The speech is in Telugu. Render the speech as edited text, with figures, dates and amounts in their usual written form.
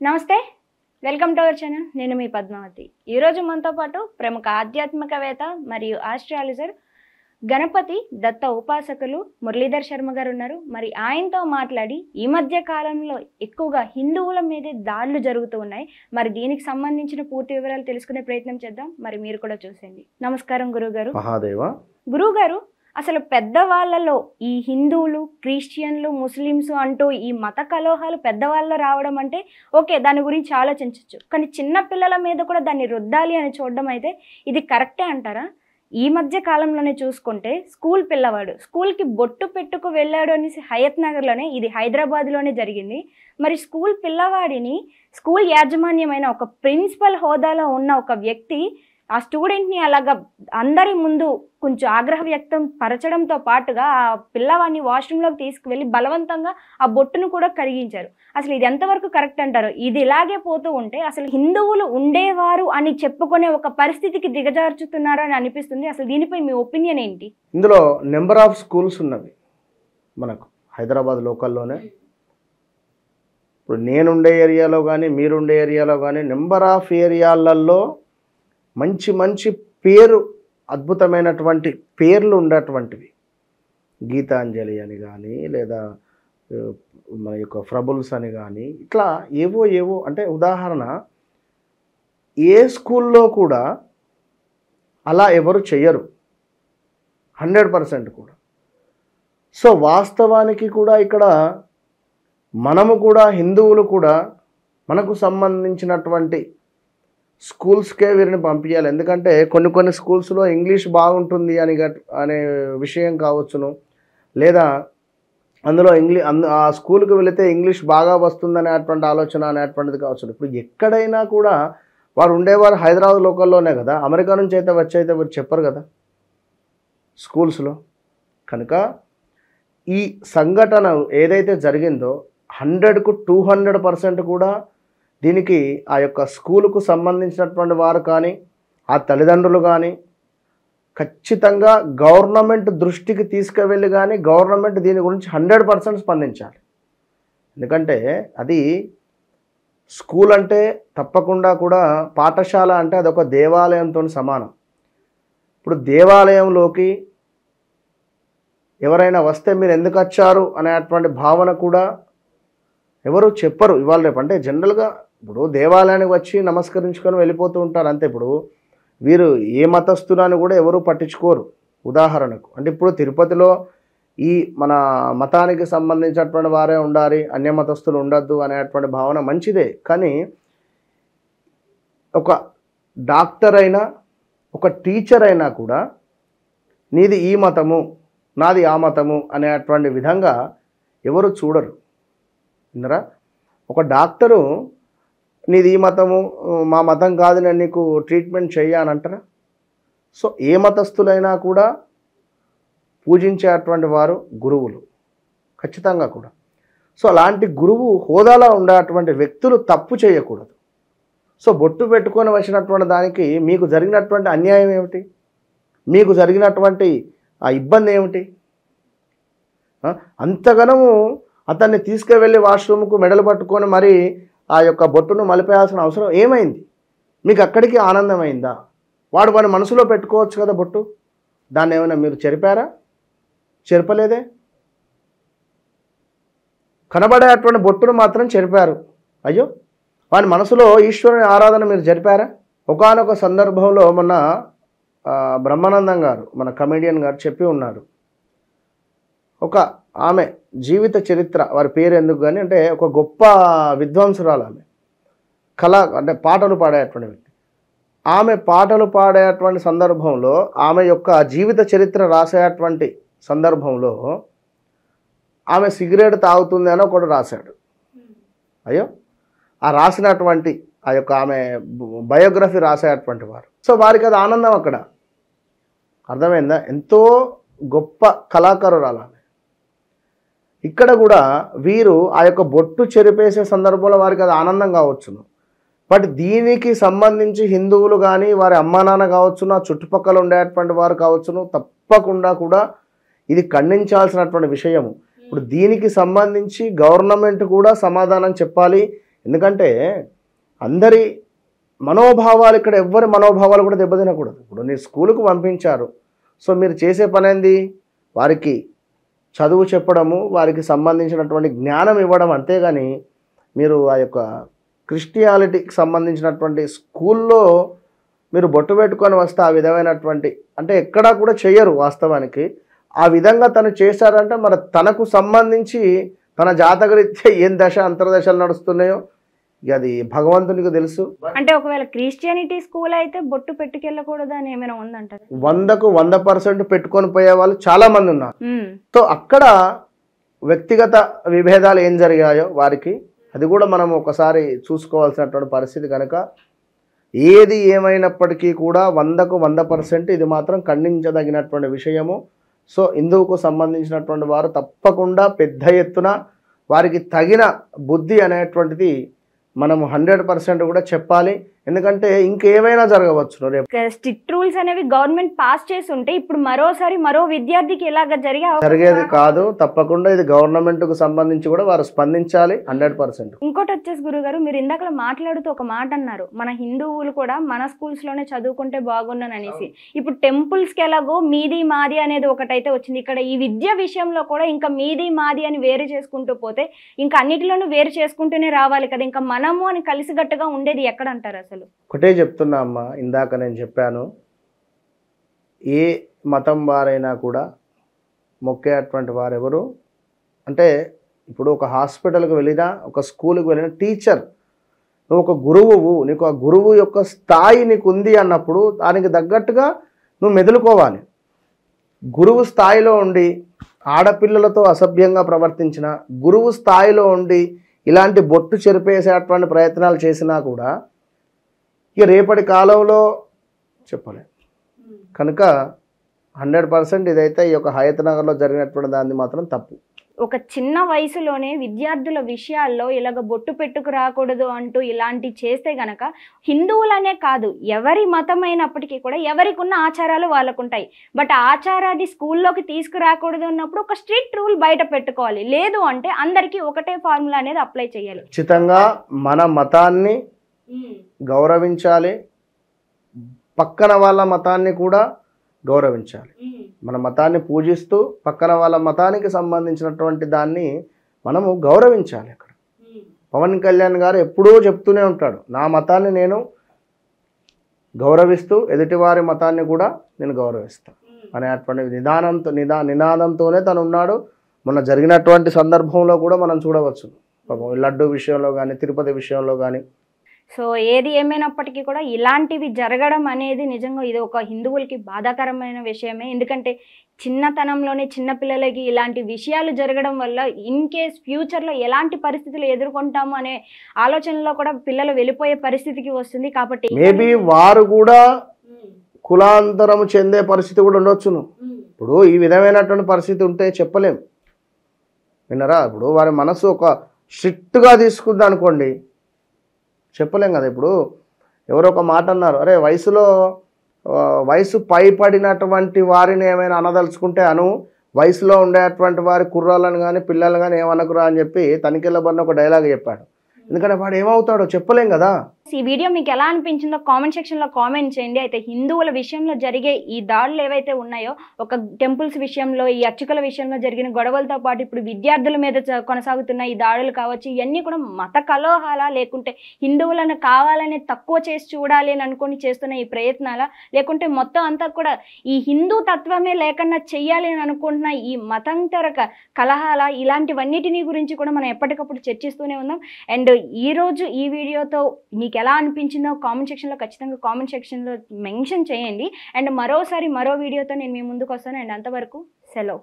నమస్తే, వెల్కమ్ టు అవర్ ఛానల్. నేను మీ పద్మావతి. ఈరోజు మనతో పాటు ప్రముఖ ఆధ్యాత్మికవేత్త మరియు ఆస్ట్రాలజర్ గణపతి దత్త ఉపాసకులు మురళీధర్ శర్మ గారు ఉన్నారు. మరి ఆయనతో మాట్లాడి ఈ మధ్య కాలంలో ఎక్కువగా హిందువుల మీదే దాడులు జరుగుతూ ఉన్నాయి. మరి దీనికి సంబంధించిన పూర్తి వివరాలు తెలుసుకునే ప్రయత్నం చేద్దాం. మరి మీరు కూడా చూసేయండి. నమస్కారం గురుగారు. మహాదేవ. గురుగారు, అసలు పెద్దవాళ్ళలో ఈ హిందువులు, క్రిస్టియన్లు, ముస్లిమ్స్ అంటూ ఈ మత కలహాలు పెద్దవాళ్ళలో రావడం అంటే ఓకే, దాని గురించి ఆలోచించవచ్చు. కానీ చిన్న పిల్లల మీద కూడా దాన్ని రుద్దాలి అని చూడడం అయితే ఇది కరెక్టే అంటారా? ఈ మధ్య కాలంలోనే చూసుకుంటే స్కూల్ పిల్లవాడు స్కూల్కి బొట్టు పెట్టుకు వెళ్ళాడు అనేసి హయత్ నగర్లోనే, ఇది హైదరాబాద్లోనే జరిగింది. మరి స్కూల్ పిల్లవాడిని స్కూల్ యాజమాన్యమైన ఒక ప్రిన్సిపల్ హోదాలో ఉన్న ఒక వ్యక్తి ఆ స్టూడెంట్ని అలాగా అందరి ముందు కొంచెం ఆగ్రహ వ్యక్తం పరచడంతో పాటుగా ఆ పిల్లవాడిని వాష్రూమ్లోకి తీసుకువెళ్ళి బలవంతంగా ఆ బొట్టును కూడా కరిగించారు. అసలు ఇది ఎంతవరకు కరెక్ట్ అంటారు? ఇది ఇలాగే పోతూ ఉంటే అసలు హిందువులు ఉండేవారు అని చెప్పుకునే ఒక పరిస్థితికి దిగజార్చుతున్నారు అని అనిపిస్తుంది. అసలు దీనిపై మీ ఒపీనియన్ ఏంటి? ఇందులో నెంబర్ ఆఫ్ స్కూల్స్ ఉన్నవి మనకు హైదరాబాద్ లోకల్లోనే. ఇప్పుడు నేనుండే ఏరియాలో కానీ మీరుండే ఏరియాలో కానీ నెంబర్ ఆఫ్ ఏరియాలలో మంచి మంచి పేరు, అద్భుతమైనటువంటి పేర్లు ఉండేటువంటివి, గీతాంజలి అని కానీ లేదా మన యొక్క ఫ్రబుల్స్ అని కానీ ఇట్లా ఏవో ఏవో. అంటే ఉదాహరణ, ఏ స్కూల్లో కూడా అలా ఎవరు చెయ్యరు 100% కూడా. సో వాస్తవానికి కూడా ఇక్కడ మనము కూడా హిందువులు కూడా మనకు సంబంధించినటువంటి స్కూల్స్కే వీరిని పంపించాలి. ఎందుకంటే కొన్ని స్కూల్స్లో ఇంగ్లీష్ బాగుంటుంది అనే విషయం కావచ్చును, లేదా అందులో ఆ స్కూల్కి వెళితే ఇంగ్లీష్ బాగా వస్తుందనేటువంటి ఆలోచన అనేటువంటిది కావచ్చు. ఇప్పుడు ఎక్కడైనా కూడా వారు ఉండేవారు హైదరాబాద్ లోకల్లోనే కదా, అమెరికా నుంచి అయితే వచ్చైతే వీరు చెప్పరు కదా స్కూల్స్లో. కనుక ఈ సంఘటన ఏదైతే జరిగిందో 100కు 200% కూడా దీనికి ఆ యొక్క స్కూలుకు సంబంధించినటువంటి వారు కానీ ఆ తల్లిదండ్రులు కానీ ఖచ్చితంగా గవర్నమెంట్ దృష్టికి తీసుకువెళ్ళి కానీ గవర్నమెంట్ దీని గురించి 100% స్పందించాలి. ఎందుకంటే అది స్కూల్ అంటే తప్పకుండా కూడా పాఠశాల అంటే అదొక దేవాలయంతో సమానం. ఇప్పుడు దేవాలయంలోకి ఎవరైనా వస్తే మీరు ఎందుకు వచ్చారు అనేటువంటి భావన కూడా ఎవరు చెప్పరు ఇవాళ రేపు. అంటే జనరల్గా ఇప్పుడు దేవాలయానికి వచ్చి నమస్కరించుకొని వెళ్ళిపోతూ ఉంటారు అంతే. ఇప్పుడు వీరు ఏ మతస్థులని కూడా ఎవరు పట్టించుకోరు. ఉదాహరణకు అంటే ఇప్పుడు తిరుపతిలో ఈ మన మతానికి సంబంధించినటువంటి వారే ఉండాలి, అన్య మతస్థులు ఉండద్దు అనేటువంటి భావన మంచిదే. కానీ ఒక డాక్టర్ అయినా ఒక టీచర్ అయినా కూడా నీది ఈ మతము నాది ఆ మతము అనేటువంటి విధంగా ఎవరు చూడరు. ఇందరా ఒక డాక్టరు నీది ఈ మతము మా మతం కాదు నేను నీకు ట్రీట్మెంట్ చెయ్యానంటారా? సో ఏ మతస్థులైనా కూడా పూజించేటువంటి వారు గురువులు ఖచ్చితంగా కూడా. సో అలాంటి గురువు హోదాలో ఉండేటువంటి వ్యక్తులు తప్పు చేయకూడదు. సో బొట్టు పెట్టుకొని వచ్చినటువంటి దానికి మీకు జరిగినటువంటి అన్యాయం ఏమిటి? మీకు జరిగినటువంటి ఆ ఇబ్బంది ఏమిటి? అంతగనము అతన్ని తీసుకువెళ్ళి వాష్రూమ్కు మెడలు పట్టుకొని మరి ఆ యొక్క బొట్టును మలిపేయాల్సిన అవసరం ఏమైంది? మీకు అక్కడికి ఆనందమైందా? వాడు మనసులో పెట్టుకోవచ్చు కదా బొట్టు. దాన్ని ఏమైనా మీరు చెరిపారా? చెరపలేదే. కనబడేటువంటి బొట్టును మాత్రం చెరిపారు. అయ్యో, వాడి మనసులో ఈశ్వరుని ఆరాధన మీరు జరిపారా? ఒకానొక సందర్భంలో మొన్న బ్రహ్మానందం గారు మన కమెడియన్ గారు చెప్పి ఉన్నారు. ఒక ఆమె జీవిత చరిత్ర, వారి పేరు ఎందుకు కానీ అంటే ఒక గొప్ప విద్వాంసురాలు ఆమె, అంటే పాటలు పాడేటువంటి వ్యక్తి. ఆమె పాటలు పాడేటువంటి సందర్భంలో ఆమె యొక్క జీవిత చరిత్ర రాసేటువంటి సందర్భంలో ఆమె సిగరెట్ తాగుతుంది అని ఒకటి రాశాడు. అయ్యో, ఆ రాసినటువంటి ఆ యొక్క ఆమె బయోగ్రఫీ రాసేటువంటి వారు. సో వారికి అది ఆనందం అక్కడ. అర్థమైందా? ఎంతో గొప్ప కళాకారురాలు ఆమె. ఇక్కడ కూడా వీరు ఆ యొక్క బొట్టు చెరిపేసే సందర్భంలో వారికి అది ఆనందం కావచ్చును. బట్ దీనికి సంబంధించి హిందువులు కానీ వారి అమ్మా నాన్న కావచ్చును, ఆ చుట్టుపక్కల ఉండేటువంటి వారు కావచ్చును, తప్పకుండా కూడా ఇది ఖండించాల్సినటువంటి విషయము. ఇప్పుడు దీనికి సంబంధించి గవర్నమెంట్ కూడా సమాధానం చెప్పాలి. ఎందుకంటే అందరి మనోభావాలు, ఇక్కడ ఎవ్వరి మనోభావాలు కూడా దెబ్బతినకూడదు. ఇప్పుడు నీ స్కూలుకు పంపించారు, సో మీరు చేసే పని ఏంది? వారికి చదువు చెప్పడము, వారికి సంబంధించినటువంటి జ్ఞానం ఇవ్వడం, అంతేగాని మీరు ఆ యొక్క క్రిస్టియానిటీకి సంబంధించినటువంటి స్కూల్లో మీరు బొట్టు పెట్టుకొని వస్తే ఆ విధమైనటువంటి అంటే ఎక్కడా కూడా చేయరు వాస్తవానికి. ఆ విధంగా తను చేశారంటే మరి తనకు సంబంధించి తన జాతకరీత్యా ఏం దశ అంతర్దశలు నడుస్తున్నాయో ఇక అది భగవంతునికి తెలుసు. అంటే ఒకవేళ క్రిస్టియానిటీ స్కూల్ అయితే బొట్టు పెట్టుకెళ్ళకూడదు అని ఏమైనా ఉందంటారు? 100కు 100% పెట్టుకొని పోయే వాళ్ళు చాలా మంది ఉన్నారు. సో అక్కడ వ్యక్తిగత విభేదాలు ఏం జరిగాయో వారికి అది కూడా మనం ఒకసారి చూసుకోవాల్సినటువంటి పరిస్థితి. కనుక ఏది ఏమైనప్పటికీ కూడా 100కు 100% ఇది మాత్రం ఖండించదగినటువంటి విషయము. సో హిందువుకు సంబంధించినటువంటి వారు తప్పకుండా పెద్ద ఎత్తున వారికి తగిన బుద్ధి అనేటువంటిది మనము 100% కూడా చెప్పాలి. ఎందుకంటే ఇంకేమైనా జరగవచ్చు రేపు. స్ట్రిక్ట్ రూల్స్ అనేవి గవర్నమెంట్ పాస్ చేసి ఉంటే ఇప్పుడు మరోసారి మరో విద్యార్థికి ఇలాగ జరిగేది కాదు. తప్పకుండా ఇది గవర్నమెంట్ కు సంబంధించి కూడా వారు స్పందించాలి 100%. ఇంకోటి వచ్చేసి గురుగారు, మీరు ఇందాక మాట్లాడుతూ ఒక మాట అన్నారు, మన హిందువులు కూడా మన స్కూల్స్ లోనే చదువుకుంటే బాగున్నాను అనేసి. ఇప్పుడు టెంపుల్స్ కి ఎలాగో మీది మాది అనేది ఒకటైతే వచ్చింది, ఇక్కడ ఈ విద్య విషయంలో కూడా ఇంకా మీది మాది అని వేరు చేసుకుంటూ పోతే ఇంకా అన్నిటిలోనూ వేరు చేసుకుంటూనే రావాలి కదా, ఇంకా మనము అని కలిసిగట్టుగా ఉండేది ఎక్కడ అంటారు? అసలు ఒకటే చెప్తున్నా అమ్మా, ఇందాక నేను చెప్పాను, ఏ మతం వారైనా కూడా మొక్కేటువంటి వారెవరు అంటే ఇప్పుడు ఒక హాస్పిటల్కి వెళ్ళినా, ఒక స్కూల్కి వెళ్ళినా, టీచర్ నువ్వు ఒక గురువు, నీకు ఆ గురువు యొక్క స్థాయి నీకు ఉంది అన్నప్పుడు దానికి తగ్గట్టుగా నువ్వు మెదులుకోవాలి. గురువు స్థాయిలో ఉండి ఆడపిల్లలతో అసభ్యంగా ప్రవర్తించిన, గురువు స్థాయిలో ఉండి ఇలాంటి బొట్టు చెరిపేసేటువంటి ప్రయత్నాలు చేసినా కూడా ఇక రేపటి కాలంలో చెప్పలే. కనుక 100% ఇదైతే ఈ యొక్క హయత్ నగర్లో జరిగినటువంటి దాన్ని మాత్రం తప్పు. ఒక చిన్న వయసులోనే విద్యార్థుల విషయాల్లో ఇలాగ బొట్టు పెట్టుకు రాకూడదు అంటూ ఇలాంటి చేస్తే గనక హిందువులనే కాదు ఎవరి మతం అయినప్పటికీ కూడా ఎవరికి ఉన్న ఆచారాలు వాళ్ళకుంటాయి. బట్ ఆచారాన్ని స్కూల్లోకి తీసుకురాకూడదు అన్నప్పుడు ఒక స్ట్రిక్ట్ రూల్ బయట పెట్టుకోవాలి. లేదు అంటే అందరికీ ఒకటే ఫార్ములా అనేది అప్లై చేయాలి. ఖచ్చితంగా మన మతాన్ని గౌరవించాలి, పక్కన వాళ్ళ మతాన్ని కూడా గౌరవించాలి. మన మతాన్ని పూజిస్తూ పక్కన వాళ్ళ మతానికి సంబంధించినటువంటి దాన్ని మనము గౌరవించాలి. అక్కడ పవన్ కళ్యాణ్ గారు ఎప్పుడూ చెప్తూనే ఉంటాడు, నా మతాన్ని నేను గౌరవిస్తూ ఎదుటివారి మతాన్ని కూడా నేను గౌరవిస్తాను అనేటువంటి నినాదంతోనే తను ఉన్నాడు. మొన్న జరిగినటువంటి సందర్భంలో కూడా మనం చూడవచ్చు, లడ్డు విషయంలో కానీ తిరుపతి విషయంలో కానీ. సో ఏది ఏమైనప్పటికీ కూడా ఇలాంటివి జరగడం అనేది నిజంగా ఇది ఒక హిందువులకి బాధాకరమైన విషయమే. ఎందుకంటే చిన్నతనంలోనే చిన్నపిల్లలకి ఇలాంటి విషయాలు జరగడం వల్ల ఇన్ కేస్ ఫ్యూచర్లో ఎలాంటి పరిస్థితులు ఎదుర్కొంటాము అనే ఆలోచనలో కూడా పిల్లలు వెళ్ళిపోయే పరిస్థితికి వస్తుంది. కాబట్టి మేబీ వారు కూడా కులాంతరం చెందే పరిస్థితి కూడా ఉండొచ్చును. ఇప్పుడు ఈ విధమైనటువంటి పరిస్థితి ఉంటే చెప్పలేం, విన్నరా? ఇప్పుడు వారి మనసు ఒక స్ట్రిక్ట్గా తీసుకుంది అనుకోండి, చెప్పలేం కదా. ఇప్పుడు ఎవరో ఒక మాట అన్నారు, అరే వయసు పైపడినటువంటి వారిని ఏమైనా అనదలుచుకుంటే వయసులో ఉండేటువంటి వారి కుర్రాలను కానీ పిల్లలు కానీ ఏమనకురా అని చెప్పి తనిఖీల బన్న ఒక డైలాగ్ చెప్పాడు. ఎందుకంటే వాడు ఏమవుతాడో చెప్పలేం కదా. ఈ వీడియో మీకు ఎలా అనిపించిందో కామెంట్ సెక్షన్లో కామెంట్ చేయండి. అయితే హిందువుల విషయంలో జరిగే ఈ దాడులు ఏవైతే ఉన్నాయో, ఒక టెంపుల్స్ విషయంలో, ఈ అర్చకుల విషయంలో జరిగిన గొడవలతో పాటు ఇప్పుడు విద్యార్థుల మీద కొనసాగుతున్న ఈ దాడులు కావచ్చు, ఇవన్నీ కూడా మత కలహాలా, లేకుంటే హిందువులను కావాలని తక్కువ చేసి చూడాలి అని అనుకుని చేస్తున్న ఈ ప్రయత్నాలా, లేకుంటే మొత్తం అంతా కూడా ఈ హిందూ తత్వమే లేకుండా చెయ్యాలి అని అనుకుంటున్న ఈ మతాంతర కలహాల, ఇలాంటివన్నిటినీ గురించి కూడా మనం ఎప్పటికప్పుడు చర్చిస్తూనే ఉన్నాం. అండ్ ఈరోజు ఈ వీడియోతో మీకు ఎలా అనిపించిందో కామెంట్ సెక్షన్లో ఖచ్చితంగా కామెంట్ సెక్షన్లో మెన్షన్ చేయండి. అండ్ మరోసారి మరో వీడియోతో నేను మీ ముందుకు వస్తాను. అండ్ అంతవరకు సెలవు.